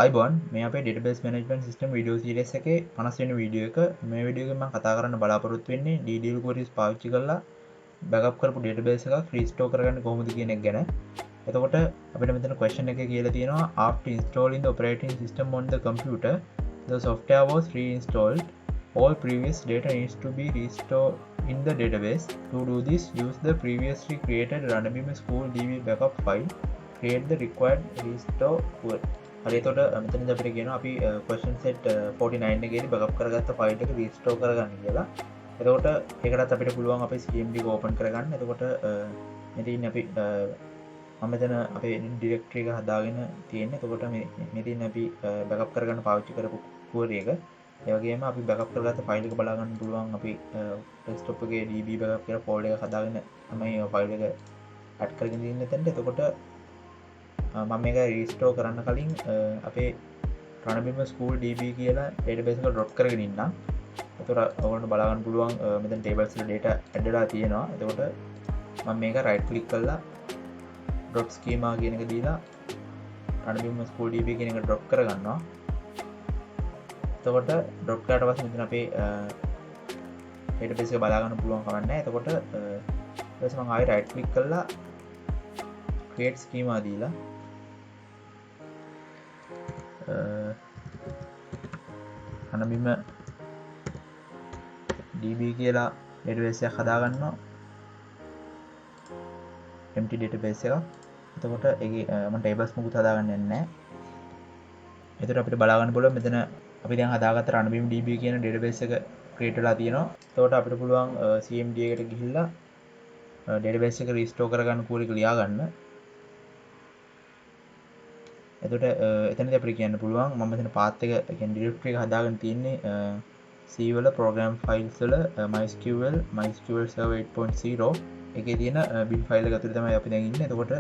අයිබෝන් මේ අපේ database management system video series එකේ 50 වෙනි වීඩියෝ එක. මේ වීඩියෝ එකෙන් මම කතා කරන්න බලාපොරොත්තු වෙන්නේ DDL queries පාවිච්චි කරලා backup කරපු database එකක් restore කරගන්න කොහොමද කියන එක ගැන. එතකොට අපිට මෙතන question එකේ කියලා තියෙනවා after installing the operating system on the computer the software was reinstalled. All previous data needs to be restored in the database. To do this, use the previously created random school DB backup file. Create the required restore query. හරි එතකොට මෙතනදී අපිට කියනවා අපි question set 49 එකේදී backup කරගත්ත file එක restore කරගන්න කියලා. එතකොට ඒකටත් අපිට පුළුවන් අපේ CMD එක open කරගන්න. එතකොට මෙතන අපි මම මෙතන අපේ directory එක හදාගෙන තියෙන්නේ. එතකොට මෙතන අපි backup කරගන්න පාවිච්චි කරපු query එක. ඒ වගේම අපි backup කරගත්ත file එක බලා ගන්න පුළුවන් අපි desktop එකේ DB backup කියලා folder එකක් හදාගෙන තමයි file එක add කරගෙන ඉන්නේ එතනට. එතකොට මම මේක රීස්ටෝර් කරන්න කලින් අපේ රණබිම ස්කූල් DB කියලා database එක drop කරගෙන ඉන්නම්. එතකොට ඔයගොල්ලන්ට බලා ගන්න පුළුවන් මෙතන tables වල data add වෙලා තියෙනවා. එතකොට මම මේක right click කරලා drop schema කියන එක දීලා රණබිම ස්කූල් DB කියන එක drop කරගන්නවා. එතකොට drop කරාට පස්සේ මෙතන අපේ database එක බලා ගන්න පුළුවන් කමක් නැහැ. එතකොට ඊට පස්සේ මම ආයෙ right click කරලා create schema දීලා රණබිම DB කියලා database එකක් හදාගන්නවා. empty database එකක්. එතකොට ඒකේ මම tables මුකුත් හදාගන්න යන්නේ නැහැ. එතකොට අපිට බලා ගන්න පුළුවන් මෙතන අපි දැන් හදාගත්ත රණබිම DB කියන database එක create වෙලා තියෙනවා. එතකොට අපිට පුළුවන් CMD එකට ගිහිල්ලා database එක restore කරගන්න query එක ලියා ගන්න. එතකොට එතනදී අපිට කියන්න පුළුවන් මම මෙතන path එක කියන්නේ directory එක හදාගෙන තියෙන්නේ C වල program files වල MySQL server 8.0 එකේ තියෙන bin file එක ඇතුලේ තමයි අපි දැන් ඉන්නේ. එතකොට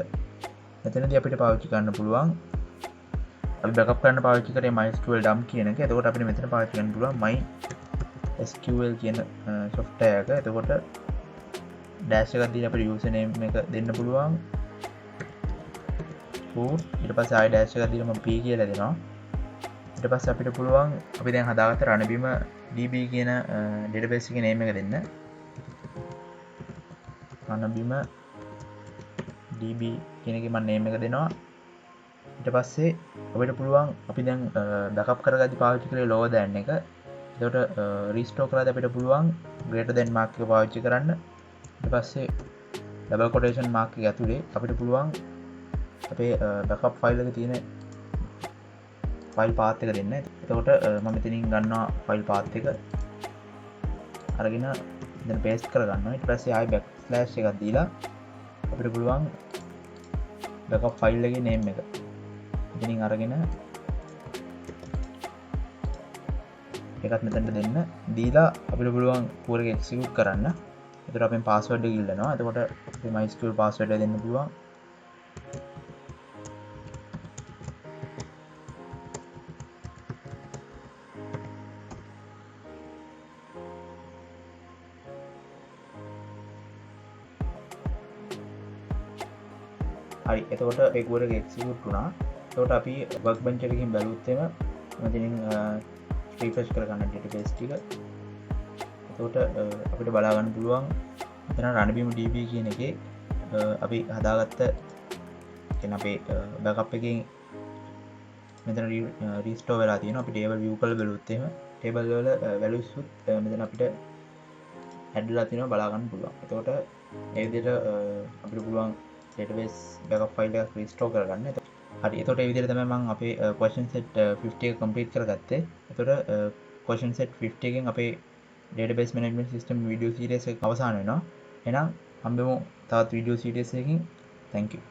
මෙතනදී අපිට පාවිච්චි කරන්න පුළුවන් අපි backup කරන්න පාවිච්චි කරේ MySQL dump කියන එක. එතකොට අපිට මෙතන පාවිච්චි කරන්න පුළුවන් MySQL කියන software එක. එතකොට dash එකක් දීලා අපිට username එක දෙන්න පුළුවන්. ඊට පස්සේ ආයෙ dash එකක් දීලා මම p කියලා දෙනවා. ඊට පස්සේ අපිට පුළුවන් අපි දැන් හදාගත්ත රණබිම DB කියන database එකේ name එක දෙන්න. රණබිම DB කියන එකේ මම name එක දෙනවා. ඊට පස්සේ අපිට පුළුවන් අපි දැන් backup කරගද්දි පාවිච්චි කරේ lower than එක. එතකොට restore කරද්දි අපිට පුළුවන් greater than mark එක පාවිච්චි කරන්න. ඊට පස්සේ double quotation mark එක ඇතුලේ අපිට පුළුවන් අපේ backup file එක තියෙන file path එක දෙන්න. එතකොට මම මෙතනින් ගන්නවා file path එක අරගෙන දැන් paste කරගන්නවා. ඊට පස්සේ ආයෙ backslash එකක් දීලා අපිට පුළුවන් backup file එකේ name එක මෙතනින් අරගෙන ඒකත් මෙතනට දෙන්න. දීලා අපිට පුළුවන් query එක execute කරන්න. එතකොට අපෙන් password එක ඉල්ලනවා. එතකොට අපි MySQL password එක දෙන්න පුළුවන්. හරි එතකොට ඒ query එක execute වුණා. එතකොට අපි workbench එකකින් බැලුවොත් එම මෙතනින් refresh කරගන්න database ටික. එතකොට අපිට බලා ගන්න පුළුවන් මෙතන රණබිම DB කියන එකේ අපි හදාගත්ත කියන අපේ backup එකෙන් මෙතන restore වෙලා තියෙනවා. අපි table view කරලා බැලුවොත් එහෙම table වල values උත් මෙතන අපිට add වෙලා තියෙනවා බලා ගන්න පුළුවන්. එතකොට ඒ විදිහට අපිට පුළුවන් database backup file එක restore කරගන්න. හරි එතකොට ඒ විදිහට තමයි මම අපේ question set 50 එක complete කරගත්තේ. එතකොට question set 50 එකෙන් අපේ database management system video series එක අවසන් වෙනවා. එහෙනම් හම්බෙමු තවත් video series එකකින්. Thank you.